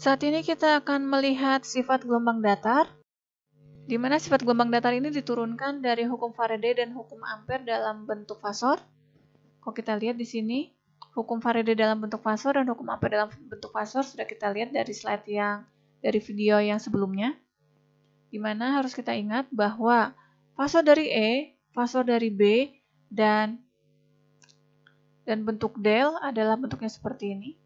Saat ini kita akan melihat sifat gelombang datar, di mana sifat gelombang datar ini diturunkan dari hukum Faraday dan hukum Ampere dalam bentuk fasor. Kalau kita lihat di sini, hukum Faraday dalam bentuk fasor dan hukum Ampere dalam bentuk fasor sudah kita lihat dari slide dari video yang sebelumnya. Di mana harus kita ingat bahwa fasor dari E, fasor dari B, dan bentuk del adalah bentuknya seperti ini.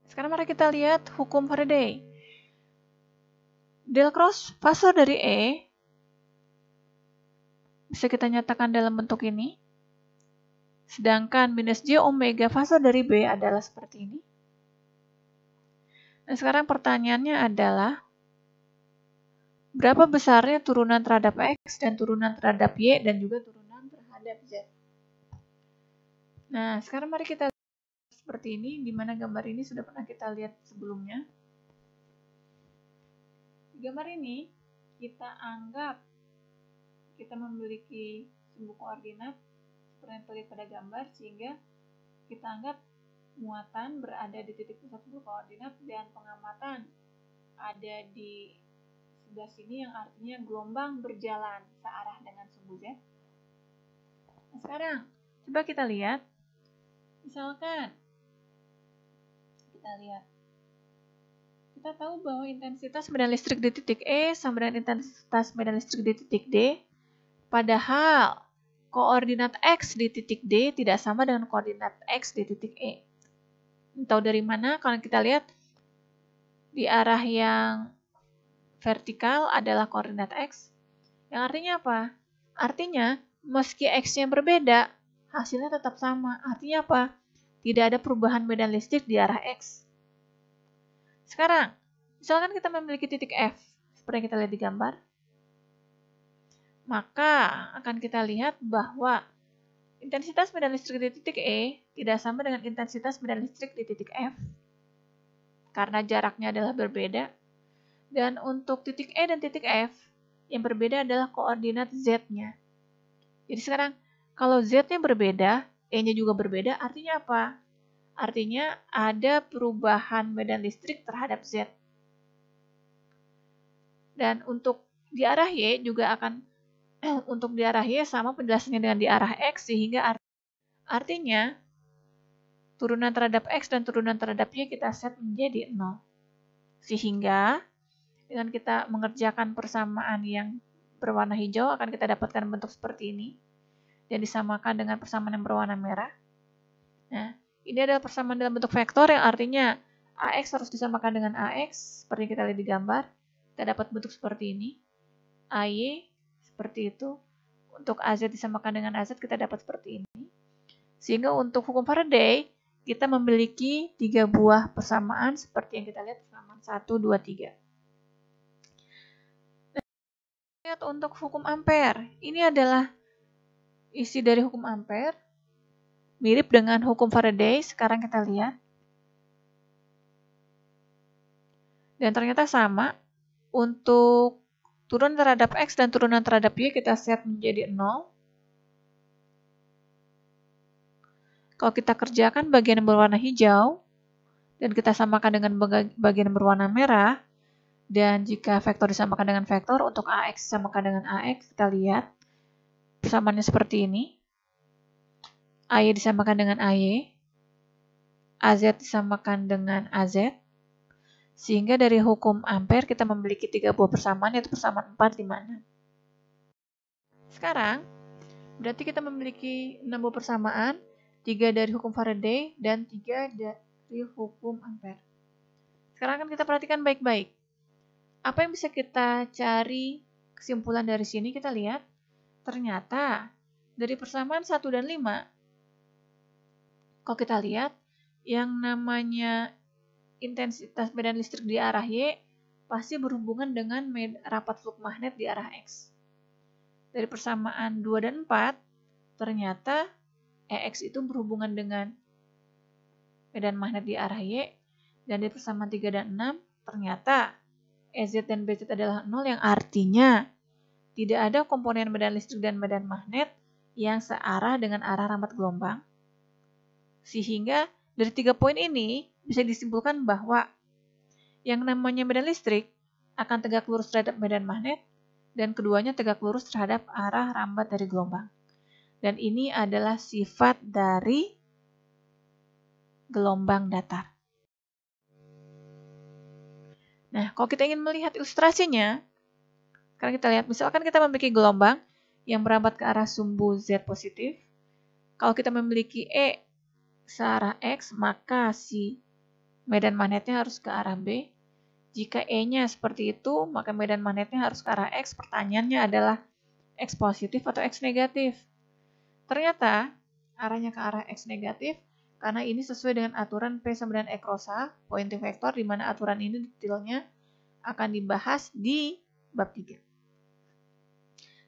Sekarang mari kita lihat hukum Faraday. Del cross fasor dari E bisa kita nyatakan dalam bentuk ini. Sedangkan minus J omega fasor dari B adalah seperti ini. Nah, sekarang pertanyaannya adalah berapa besarnya turunan terhadap X dan turunan terhadap Y dan juga turunan terhadap Z. Nah, sekarang mari kita lihat seperti ini, di mana gambar ini sudah pernah kita lihat sebelumnya. Di gambar ini, kita anggap kita memiliki sumbu koordinat seperti yang terlihat pada gambar, sehingga kita anggap muatan berada di titik pusat sumbu koordinat dan pengamatan ada di sebelah sini, yang artinya gelombang berjalan searah dengan sumbu Z. Nah, sekarang coba kita lihat, misalkan kita tahu bahwa intensitas medan listrik di titik E sama dengan intensitas medan listrik di titik D, padahal koordinat X di titik D tidak sama dengan koordinat X di titik E. Tahu dari mana? Kalau kita lihat di arah yang vertikal adalah koordinat X, yang artinya apa? Artinya meski X-nya berbeda, hasilnya tetap sama. Artinya apa? Tidak ada perubahan medan listrik di arah X. Sekarang, misalkan kita memiliki titik F, seperti yang kita lihat di gambar, maka akan kita lihat bahwa intensitas medan listrik di titik E tidak sama dengan intensitas medan listrik di titik F, karena jaraknya adalah berbeda. Dan untuk titik E dan titik F, yang berbeda adalah koordinat Z-nya. Jadi sekarang, kalau Z-nya berbeda, E-nya juga berbeda, artinya apa? Artinya ada perubahan medan listrik terhadap Z. Dan untuk di arah Y juga akan, untuk di arah Y sama penjelasannya dengan di arah X, sehingga artinya turunan terhadap X dan turunan terhadap Y kita set menjadi 0. Sehingga dengan kita mengerjakan persamaan yang berwarna hijau akan kita dapatkan bentuk seperti ini. Dan disamakan dengan persamaan yang berwarna merah. Nah, ini adalah persamaan dalam bentuk vektor, yang artinya AX harus disamakan dengan AX, seperti yang kita lihat di gambar. Kita dapat bentuk seperti ini. AY seperti itu. Untuk AZ disamakan dengan AZ, kita dapat seperti ini. Sehingga untuk hukum Faraday, kita memiliki 3 buah persamaan seperti yang kita lihat, persamaan 1, 2, 3. Nah, lihat untuk hukum Ampere. Ini adalah isi dari hukum Ampere. Mirip dengan hukum Faraday, sekarang kita lihat. Dan ternyata sama. Untuk turunan terhadap X dan turunan terhadap Y kita set menjadi 0. Kalau kita kerjakan bagian yang berwarna hijau, dan kita samakan dengan bagian yang berwarna merah, dan jika vektor disamakan dengan vektor, untuk AX disamakan dengan AX, kita lihat persamaannya seperti ini. AY disamakan dengan AY, AZ disamakan dengan AZ, sehingga dari hukum Ampere kita memiliki 3 buah persamaan, yaitu persamaan 4, 5, 6. Sekarang, berarti kita memiliki 6 buah persamaan, 3 dari hukum Faraday dan 3 dari hukum Ampere. Sekarang akan kita perhatikan baik-baik. Apa yang bisa kita cari kesimpulan dari sini? Kita lihat, ternyata dari persamaan 1 dan 5, kalau kita lihat, yang namanya intensitas medan listrik di arah Y pasti berhubungan dengan rapat flux magnet di arah X. Dari persamaan 2 dan 4, ternyata EX itu berhubungan dengan medan magnet di arah Y. Dan dari persamaan 3 dan 6, ternyata EZ dan BZ adalah 0, yang artinya tidak ada komponen medan listrik dan medan magnet yang searah dengan arah ramat gelombang. Sehingga Dari 3 poin ini bisa disimpulkan bahwa yang namanya medan listrik akan tegak lurus terhadap medan magnet dan keduanya tegak lurus terhadap arah rambat dari gelombang. Dan ini adalah sifat dari gelombang datar. Nah, kalau kita ingin melihat ilustrasinya, sekarang kita lihat, misalkan kita memiliki gelombang yang merambat ke arah sumbu Z positif. Kalau kita memiliki E searah X, maka si medan magnetnya harus ke arah B. Jika E-nya seperti itu, maka medan magnetnya harus ke arah X. Pertanyaannya adalah X positif atau X negatif? Ternyata arahnya ke arah X negatif karena ini sesuai dengan aturan P sama dengan E cross H, pointing vector, di mana aturan ini detailnya akan dibahas di bab 3.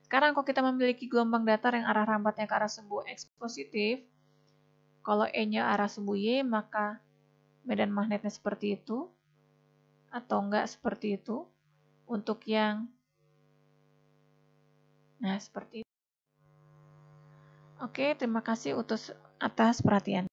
Sekarang kalau kita memiliki gelombang datar yang arah rambatnya ke arah sumbu X positif, kalau E-nya arah sumbu Y, maka medan magnetnya seperti itu, atau enggak seperti itu. Untuk yang, nah seperti itu. Oke, terima kasih atas perhatian.